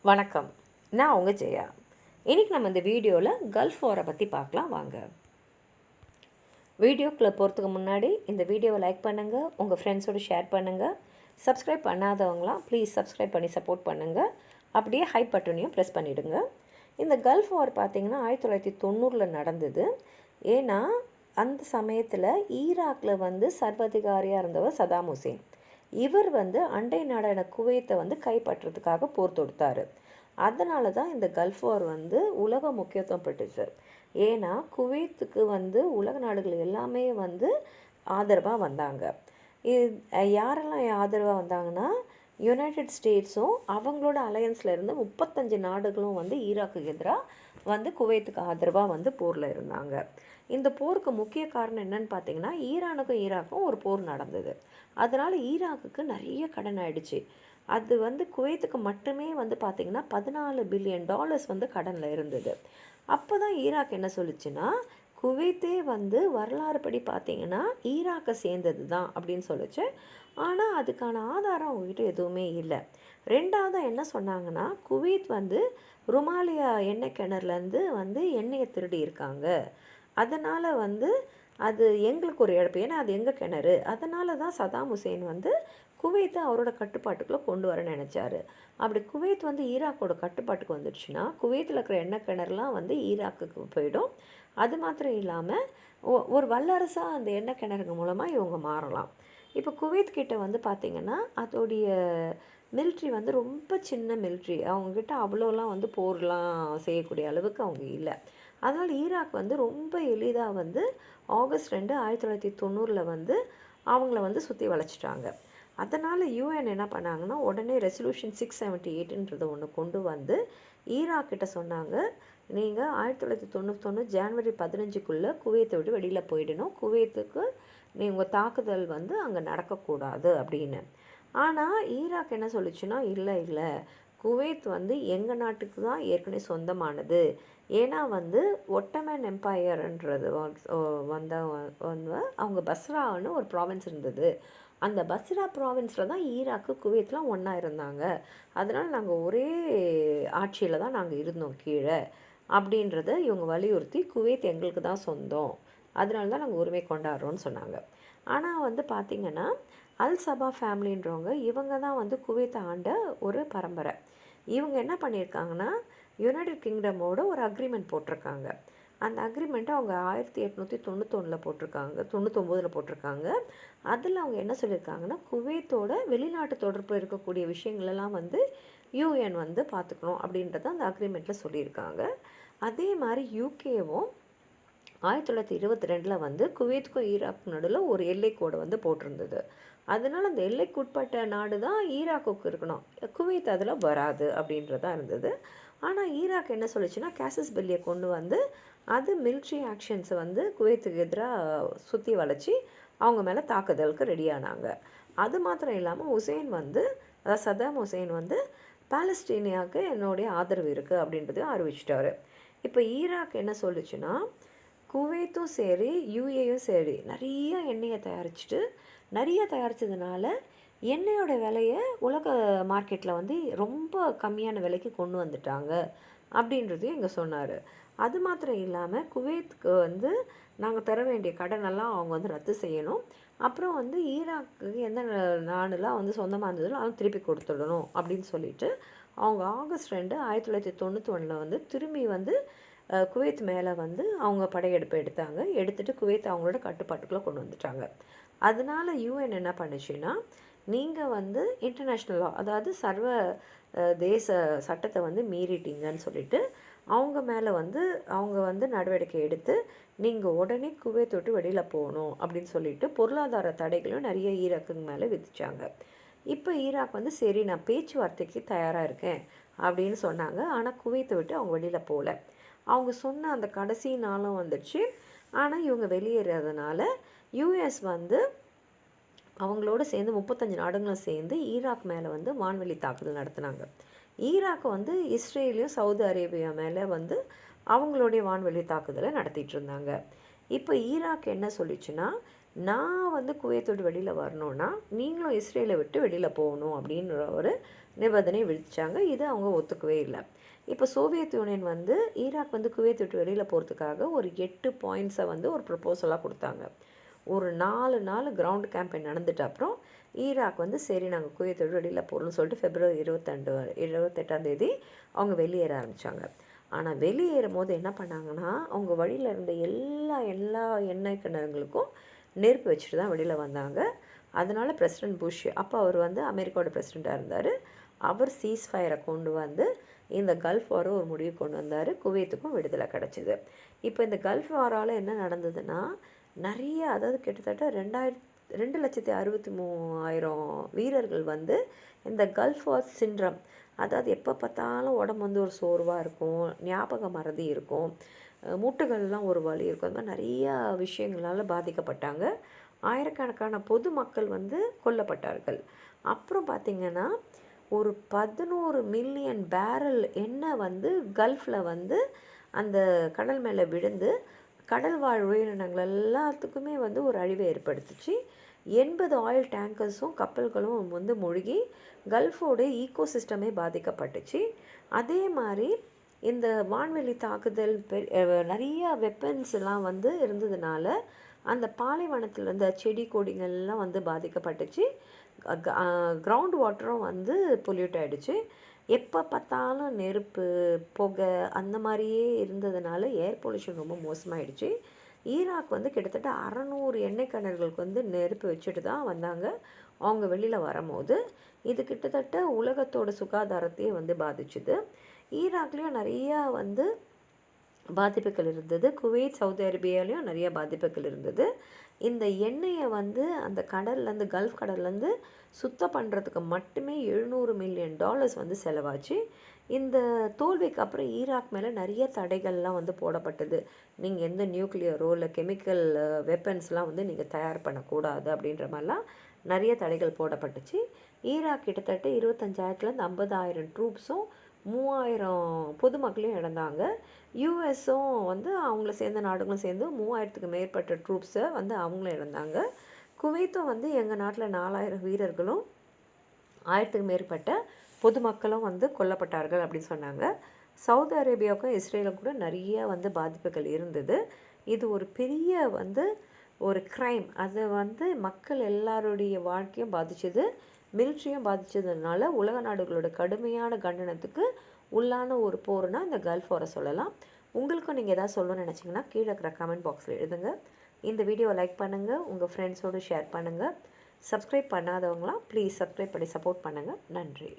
வணக்கம். நான் உங்கள் ஜெயா. இன்றைக்கி நம்ம இந்த வீடியோவில் கல்ஃப் வாரை பற்றி பார்க்கலாம் வாங்க. வீடியோக்குள்ளே போகிறதுக்கு முன்னாடி இந்த வீடியோவை லைக் பண்ணுங்கள், உங்கள் ஃப்ரெண்ட்ஸோடு ஷேர் பண்ணுங்கள். சப்ஸ்கிரைப் பண்ணாதவங்களாம் ப்ளீஸ் சப்ஸ்கிரைப் பண்ணி சப்போர்ட் பண்ணுங்கள். அப்படியே ஹை பட்டனையும் ப்ரெஸ் பண்ணிவிடுங்க. இந்த கல்ஃப் வார் பார்த்திங்கன்னா 1990 நடந்தது. ஏன்னா அந்த சமயத்தில் ஈராக்கில் சர்வாதிகாரியாக இருந்தவர் சதாம் ஹுசேன். இவர் அண்டை நாடான குவைத்தை கைப்பற்றுறதுக்காக போர் தொடுத்தார். அதனால தான் இந்த கல்ஃப் வார் உலக முக்கியத்துவம் பெற்றுச்சு. ஏன்னா குவைத்துக்கு உலக நாடுகள் எல்லாமே ஆதரவாக வந்தாங்க. யாரெல்லாம் ஆதரவாக வந்தாங்கன்னா யுனைடெட் ஸ்டேட்ஸும் அவங்களோட அலையன்ஸில் இருந்து 35 நாடுகளும் ஈராக்குக்கு எதிராக குவைத்துக்கு ஆதரவாக போரில் இருந்தாங்க. இந்த போருக்கு முக்கிய காரணம் என்னன்னு பார்த்தீங்கன்னா ஈரானுக்கும் ஈராக்கும் ஒரு போர் நடந்தது. அதனால் ஈராக்குக்கு நிறைய கடன் ஆயிடுச்சு. அது குவைத்துக்கு மட்டுமே பார்த்திங்கன்னா $14 பில்லியன் கடனில் இருந்தது. அப்போ தான் ஈராக் என்ன சொல்லுச்சுன்னா குவைத்தே வரலாறு படி பார்த்திங்கன்னா ஈராக்கை சேர்ந்தது தான் அப்படின்னு சொல்லிச்சு. ஆனால் அதுக்கான ஆதாரம் அவங்ககிட்ட எதுவுமே இல்லை. ரெண்டாவதாக என்ன சொன்னாங்கன்னா குவைத் ருமாலியா எண்ணெய் கிணறுலேருந்து எண்ணெயை திருடி இருக்காங்க. அதனால் அது எங்களுக்கு ஒரு இழப்பு, ஏன்னா அது எங்கள் கிணறு. அதனால தான் சதாம் ஹுசேன் குவைத்தை அவரோட கட்டுப்பாட்டுக்குள்ளே கொண்டு வர நினச்சாரு. அப்படி குவைத் ஈராக்கோட கட்டுப்பாட்டுக்கு வந்துடுச்சுன்னா குவைத்தில் இருக்கிற எண்ணெய் கிணறுலாம் ஈராக்குக்கு போயிடும். அது மாத்திரம் இல்லாமல் ஒரு வல்லரசாக அந்த எண்ணெய் கிணறுங்க மூலமாக இவங்க மாறலாம். இப்போ குவைத் கிட்ட பார்த்திங்கன்னா அதோடைய மிலிட்ரி ரொம்ப சின்ன மிலிட்ரி. அவங்கக்கிட்ட அவ்வளோலாம் போர்லாம் செய்யக்கூடிய அளவுக்கு அவங்க இல்லை. அதனால் ஈராக் ரொம்ப எளிதாக ஆகஸ்ட் 2 1990 அவங்கள சுற்றி வளைச்சிட்டாங்க. அதனால் யூஎன் என்ன பண்ணாங்கன்னா உடனே ரெசல்யூஷன் 678 ஒன்று கொண்டு ஈராக்கிட்ட சொன்னாங்க, நீங்கள் 1991 ஜனவரி 15 குவைத்தை விட்டு வெளியில் போயிடணும், குவைத்துக்கு நீங்கள் தாக்குதல் அங்கே நடக்கக்கூடாது அப்படின்னு. ஆனால் ஈராக் என்ன சொல்லிச்சுன்னா இல்லை குவைத் எங்கள் நாட்டுக்கு தான் ஏற்கனவே சொந்தமானது. ஏன்னா ஒட்டமன் எம்பையர்ன்றது அவங்க பஸ்ரான்னு ஒரு ப்ராவின்ஸ் இருந்தது. அந்த பஸ்ரா ப்ராவின்ஸில் தான் ஈராக்கு குவைத்லாம் ஒன்றா இருந்தாங்க. அதனால் நாங்கள் ஒரே ஆட்சியில் தான் நாங்கள் இருந்தோம் கீழே அப்படின்றத இவங்க வலியுறுத்தி குவைத் எங்களுக்கு தான் சொந்தம், அதனால தான் நாங்கள் உரிமை கொண்டாடுறோன்னு சொன்னாங்க. ஆனால் பார்த்திங்கன்னா அல் சபா ஃபேமிலின்றவங்க இவங்க தான் குவைத்தை ஆண்ட ஒரு பரம்பரை. இவங்க என்ன பண்ணியிருக்காங்கன்னா யுனைடெட் கிங்டமோட ஒரு அக்ரிமெண்ட் போட்டிருக்காங்க. அந்த அக்ரிமெண்ட்டை அவங்க 1891 போட்டிருக்காங்க, 99 போட்டிருக்காங்க. அதில் அவங்க என்ன சொல்லியிருக்காங்கன்னா குவைத்தோட வெளிநாட்டு தொடர்பு இருக்கக்கூடிய விஷயங்களெல்லாம் யூஎன் பார்த்துக்கணும் அப்படின்றத அந்த அக்ரிமெண்ட்டில் சொல்லியிருக்காங்க. அதே மாதிரி யூகேவும் 1922 குவைத்துக்கும் ஈராக் நடுவில் ஒரு எல்லைக்கோடை போட்டிருந்தது. அதனால் அந்த எல்லைக்குட்பட்ட நாடு தான் ஈராக்குக்கு இருக்கணும், குவைத் அதில் வராது அப்படின்றதான் இருந்தது. ஆனால் ஈராக் என்ன சொல்லிச்சுன்னா கேசஸ் பெல்லியை கொண்டு அது மிலிட்ரி ஆக்ஷன்ஸை குவைத்துக்கு எதிராக சுற்றி வளைச்சி அவங்க மேலே தாக்குதலுக்கு ரெடியானாங்க. அது மாத்திரம் இல்லாமல் ஹுசேன் அதாவது சதாம் ஹுசேன் பாலஸ்தீனியாவுக்கு என்னுடைய ஆதரவு இருக்குது அப்படின்றதையும் அறிவிச்சிட்டாரு. இப்போ ஈராக் என்ன சொல்லிச்சுன்னா குவைத்தும் சரி யூஏயும் சரி நிறைய எண்ணெயை தயாரித்ததுனால எண்ணெயோட விலையை உலக மார்க்கெட்டில் ரொம்ப கம்மியான விலைக்கு கொண்டு வந்துட்டாங்க அப்படின்றதையும் இங்கே சொன்னார். அது மாத்திரம் இல்லாமல் குவைத்துக்கு நாங்கள் தர வேண்டிய கடனெல்லாம் அவங்க ரத்து செய்யணும். அப்புறம் ஈராக்கு எந்த நாடுலாம் சொந்தமாக இருந்ததோ அதெல்லாம் திருப்பி கொடுத்துடணும் அப்படின்னு சொல்லிட்டு அவங்க ஆகஸ்ட் 2 1991 திரும்பி குவைத் மேலே அவங்க படையெடுப்பு எடுத்துகிட்டு குவைத் அவங்களோட கட்டுப்பாட்டுக்குள்ளே கொண்டு வந்துட்டாங்க. அதனால் யூஎன் என்ன பண்ணுச்சுன்னா நீங்கள் இன்டர்நேஷ்னல் லா, அதாவது சர்வ தேச சட்டத்தை மீறிட்டீங்கன்னு சொல்லிட்டு அவங்க மேலே அவங்க நடவடிக்கை எடுத்து நீங்கள் உடனே குவைத்தை விட்டு வெளியில் போகணும் அப்படின்னு சொல்லிட்டு பொருளாதார தடைகளும் நிறைய ஈராக்கு மேலே விதிச்சாங்க. இப்போ ஈராக் சரி நான் பேச்சுவார்த்தைக்கு தயாராக இருக்கேன் அப்படின்னு சொன்னாங்க. ஆனால் குவைத்தை விட்டு அவங்க வெளியில் போகல. அவங்க சொன்ன அந்த கடைசி நாளும் வந்துடுச்சு. ஆனால் இவங்க வெளியேறதுனால யூஎஸ் அவங்களோட சேர்ந்து 35 நாடுகளும் சேர்ந்து ஈராக் மேலே வான்வெளி தாக்குதல் நடத்தினாங்க. ஈராக் இஸ்ரேலையும் சவுதி அரேபியா மேலே அவங்களுடைய வான்வெளி தாக்குதலை நடத்திட்டு இருந்தாங்க. இப்போ ஈராக் என்ன சொல்லிச்சுன்னா நான் வந்து குவைத்தை விட்டு வெளியில் வரணுன்னா நீங்களும் இஸ்ரேலை விட்டு வெளியில் போகணும் அப்படின்ற ஒரு நிபந்தனை விதிச்சாங்க. இது அவங்க ஒத்துக்கவே இல்லை. இப்போ சோவியத் யூனியன் வந்து ஈராக் வந்து குவைத்தை விட்டு வெளியில் போகிறதுக்காக ஒரு 8 பாயிண்ட்ஸை வந்து ஒரு ப்ரப்போசலாக கொடுத்தாங்க. ஒரு 4 நாள் கிரவுண்ட் கேம்பெயின் நடந்துட்டு அப்புறம் ஈராக் வந்து சரி நாங்கள் குவைத்தை விட்டு வெளியில் போகிறோம்னு சொல்லிட்டு February 28 அவங்க வெளியேற ஆரம்பித்தாங்க. ஆனால் வெளியேறும் போது என்ன பண்ணாங்கன்னா, அவங்க வழியில் இருந்த எல்லா எண்ணெய் கிணறுங்களுக்கும் நெருப்பு வச்சுட்டு தான் வெளியில் வந்தாங்க. அதனால பிரசிடென்ட் புஷ், அப்போ அவர் வந்து அமெரிக்காவோட பிரசிடெண்ட்டாக இருந்தார், அவர் சீஸ்ஃபயரை கொண்டு வந்து இந்த கல்ஃப் வாரை ஒரு முடிவு கொண்டு வந்தார். குவைத்துக்கும் விடுதலை கிடச்சிது. இப்போ இந்த கல்ஃப் வாரால் என்ன நடந்ததுன்னா, நிறைய, அதாவது கிட்டத்தட்ட 2,63,000 வீரர்கள் வந்து இந்த கல்ஃப் வார் சிண்ட்ரம், அதாவது எப்போ பார்த்தாலும் உடம்பு வந்து ஒரு சோர்வாக இருக்கும், ஞாபக மறதி இருக்கும், மூட்டுகள்லாம் ஒரு வலி இருக்கும், அந்த மாதிரி நிறையா விஷயங்களால் பாதிக்கப்பட்டாங்க. ஆயிரக்கணக்கான பொதுமக்கள் வந்து கொல்லப்பட்டார்கள். அப்புறம் பார்த்திங்கன்னா ஒரு 11 மில்லியன் பேரல் எண்ணெய் வந்து கல்ஃபில் வந்து அந்த கடல் மேலே விழுந்து கடல் வாழ் உயிரினங்கள் எல்லாத்துக்குமே வந்து ஒரு அழிவை ஏற்படுத்துச்சு. 80 ஆயில் டேங்கர்ஸும் கப்பல்களும் வந்து மூழ்கி கல்ஃபோட ஈகோசிஸ்டமே பாதிக்கப்பட்டுச்சு. அதே மாதிரி இந்த வான்வெளி தாக்குதல் நிறையா வெப்பன்ஸ் எல்லாம் வந்து இருந்ததுனால அந்த பாலைவனத்தில் இருந்த செடி கொடிகள்லாம் வந்து பாதிக்கப்பட்டுச்சு. கிரவுண்ட் வாட்டரும் வந்து பொல்யூட் ஆகிடுச்சு. எப்போ பார்த்தாலும் நெருப்பு, புகை அந்த மாதிரியே இருந்ததுனால ஏர் பொல்யூஷன் ரொம்ப மோசமாகிடுச்சு. ஈராக் வந்து கிட்டத்தட்ட 600 எண்ணெய் கிணறுகளுக்கு வந்து நெருப்பு வச்சுட்டு தான் வந்தாங்க அவங்க வெளியில் வரும்போது. இது கிட்டத்தட்ட உலகத்தோட சுகாதாரத்தையே வந்து பாதிச்சுது. ஈராக்லேயும் நிறையா வந்து பாதிப்புகள் இருந்தது. குவைத், சவுதி அரேபியாலேயும் நிறைய பாதிப்புகள் இருந்தது. இந்த எண்ணெயை வந்து அந்த கடல்லேருந்து, கல்ஃப் கடல்லேருந்து சுத்தம் பண்ணுறதுக்கு மட்டுமே $700 மில்லியன் வந்து செலவாச்சு. இந்த தோல்விக்கு அப்புறம் ஈராக் மேலே நிறைய தடைகள்லாம் வந்து போடப்பட்டது. நீங்கள் எந்த நியூக்ளியரோ இல்லை கெமிக்கல் வெப்பன்ஸ்லாம் வந்து நீங்கள் தயார் பண்ணக்கூடாது அப்படின்ற மாதிரிலாம் நிறைய தடைகள் போடப்பட்டுச்சு. ஈராக் கிட்டத்தட்ட 25,000லேருந்து 50,000 ட்ரூப்ஸும் 3,000 பொதுமக்களையும் இழந்தாங்க. யூஎஸும் வந்து அவங்கள சேர்ந்த நாடுகளும் சேர்ந்து 3,000க்கு மேற்பட்ட ட்ரூப்ஸை வந்து அவங்களும் இழந்தாங்க. குவைத்தும் வந்து எங்கள் நாட்டில் 4,000 வீரர்களும் 1,000க்கு மேற்பட்ட பொதுமக்களும் வந்து கொல்லப்பட்டார்கள் அப்படின்னு சொன்னாங்க. சவுதி அரேபியாவுக்கும் இஸ்ரேலுக்கும் கூட நிறைய வந்து பாதிப்புகள் இருந்தது. இது ஒரு பெரிய வந்து ஒரு க்ரைம். அது வந்து மக்கள் எல்லாருடைய வாழ்க்கையும் பாதிச்சது, மிலிட்ரியும் பாதித்ததுனால உலக நாடுகளோட கடுமையான கண்டனத்துக்கு உள்ளான ஒரு போர்னா இந்த கல்ஃப் வாரை சொல்லலாம். உங்களுக்கும் நீங்கள் எதாவது சொல்லணும்னு நினச்சிங்கன்னா கீழே இருக்கிற கமெண்ட் பாக்ஸில் எழுதுங்க. இந்த வீடியோவை லைக் பண்ணுங்கள், உங்கள் ஃப்ரெண்ட்ஸோடு ஷேர் பண்ணுங்கள். சப்ஸ்கிரைப் பண்ணாதவங்களாம் ப்ளீஸ் சப்ஸ்கிரைப் பண்ணி சப்போர்ட் பண்ணுங்கள். நன்றி.